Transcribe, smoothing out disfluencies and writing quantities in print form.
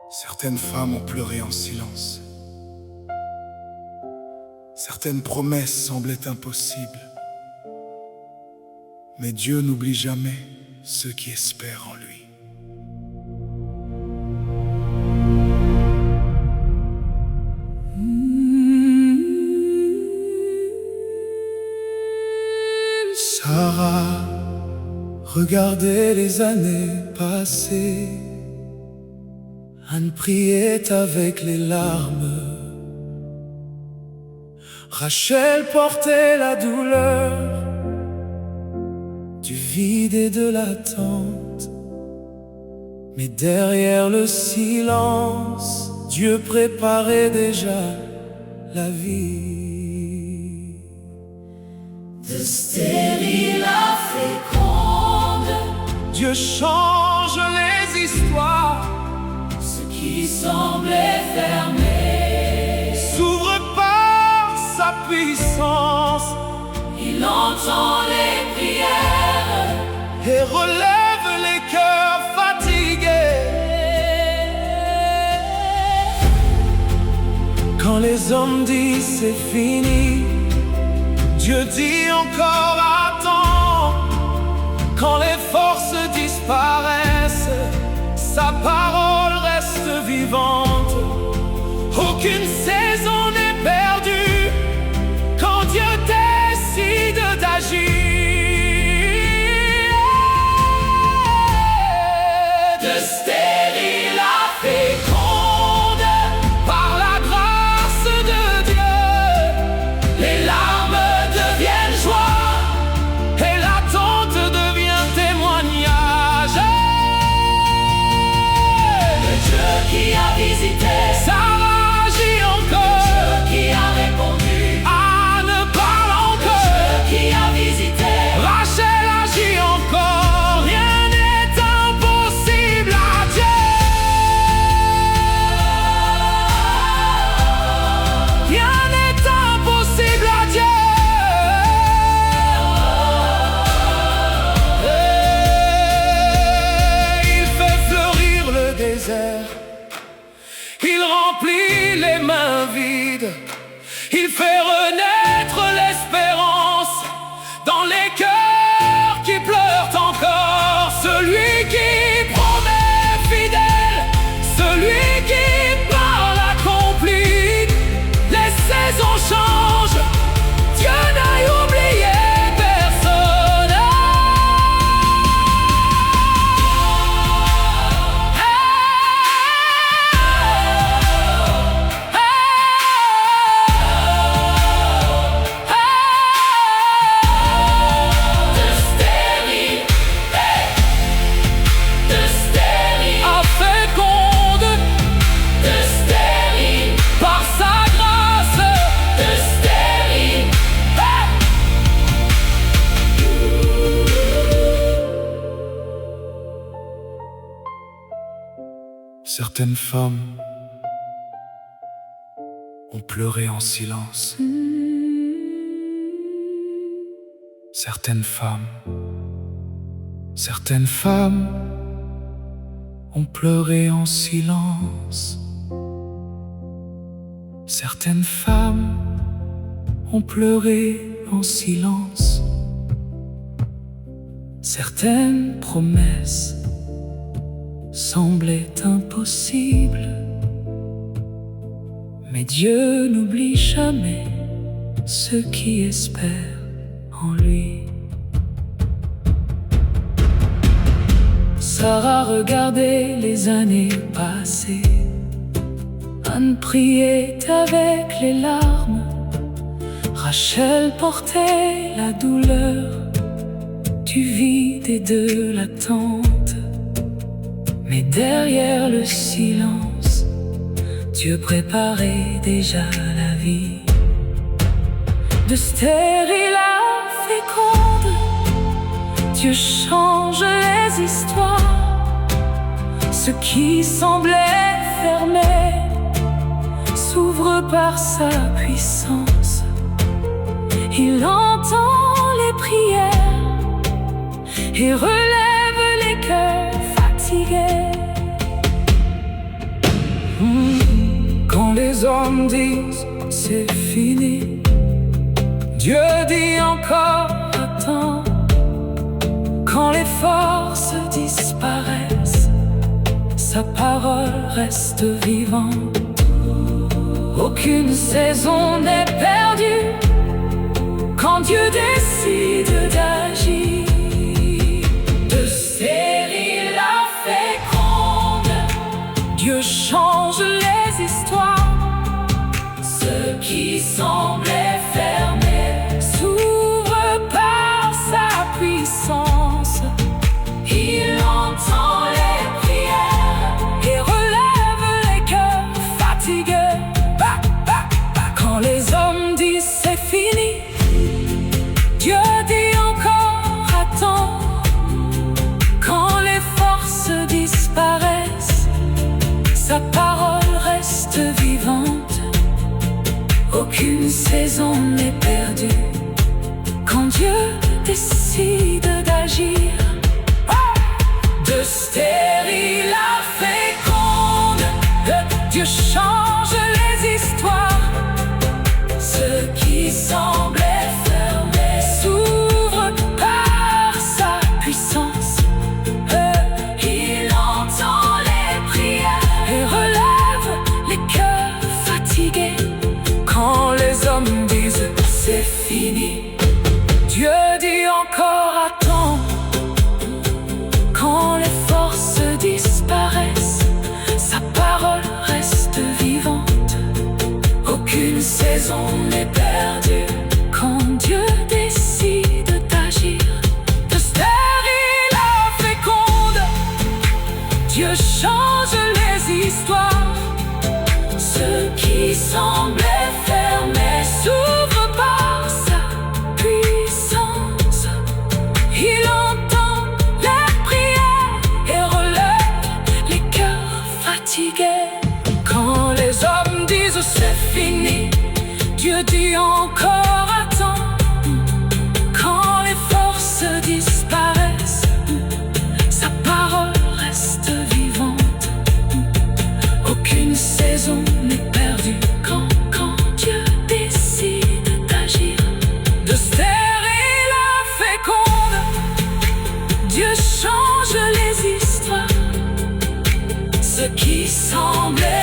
Certaines femmes ont pleuré en silence. Certaines promesses semblaient impossibles. Mais Dieu n'oublie jamais ceux qui espèrent en lui. Sarah regardait les années passées. Anne priait avec les larmes. Rachel portait la douleur du vide et de l'attente. Mais derrière le silence, Dieu préparait déjà la vie. De stérile à féconde, Dieu change les histoires. ce qui semblait fermé, S'ouvre par sa puissance il entend les prières. et relève les cœurs fatigués. Quand les hommes disent c'est fini, Dieu dit encore attends. Quand les forces disparaissent, sa parole reste vivante. Aucune saison n'est perdue quand Dieu décide d'agir. De stérile à féconde, Par la grâce de Dieu, les larmes deviennent joie. et l'attente devient témoignage. Le Dieu qui a visité, Sarah agit encore, Dieu qui a répondu, Anne parle encore, Dieu qui a visité, Rachel agit encore. Rien n'est impossible à Dieu. Rien n'est impossible à Dieu. Il fait fleurir le désert. Il remplit les mains vides. Il fait renaître l'espérance dans les cœurs qui pleurent encore. Celui qui promet fidèle, celui qui parle accompli. Les saisons changent, Dieu n'a oublié personne. de stérile, de stérile, À féconde de stérile, par sa grâce. de stérile. Certaines femmes ont pleuré en silence. Certaines femmes ont pleuré en silence. Certaines femmes ont pleuré en silence. Certaines promesses semblaient impossibles. Mais Dieu n'oublie jamais ceux qui espèrent en lui. Sarah regardait les années passées. Anne priait avec les larmes. Rachel portait la douleur du vide et de l'attente. Mais derrière le silence, Dieu préparait déjà la vie. De stérile à féconde, Dieu change les histoires. Ce qui semblait fermé s'ouvre par sa puissance. Il entend les prières et relève les cœurs fatigués. les hommes disent c'est fini, Dieu dit encore attends. Quand les forces disparaissent, sa parole reste vivante. Aucune saison n'est perdue quand Dieu décide d'agir. De stérile à féconde, Dieu change les histoires. Ce qui semblait fermé s'ouvre par sa puissance. Il entend les prières et relève les cœurs fatigués. Quand les hommes disent c'est fini, Dieu dit encore attends. Quand les forces disparaissent, sa parole reste vivante. Aucune saison n'est perdue quand Dieu décide d'agir. De stérile à féconde, Dieu change les histoires. Ce qui semblait fermé s'ouvre par sa puissance. Il entend les prières et relève les cœurs fatigués. Quand les hommes disent c'est fini, Dieu dit encore attends. Quand les forces disparaissent, sa parole reste vivante. Aucune saison n'est perdue quand Dieu décide d'agir. De stérile à féconde, Dieu change les histoires. Ce qui semblait fermé s'ouvre par sa puissance. Il entend les prières et relève les cœurs fatigués. Quand les hommes disent c'est fini, Dieu dit encore attends. Quand les forces disparaissent, sa parole reste vivante. Aucune saison n'est perdue quand Dieu décide d'agir. De stérile à féconde, Dieu change les histoires. Ce qui semblait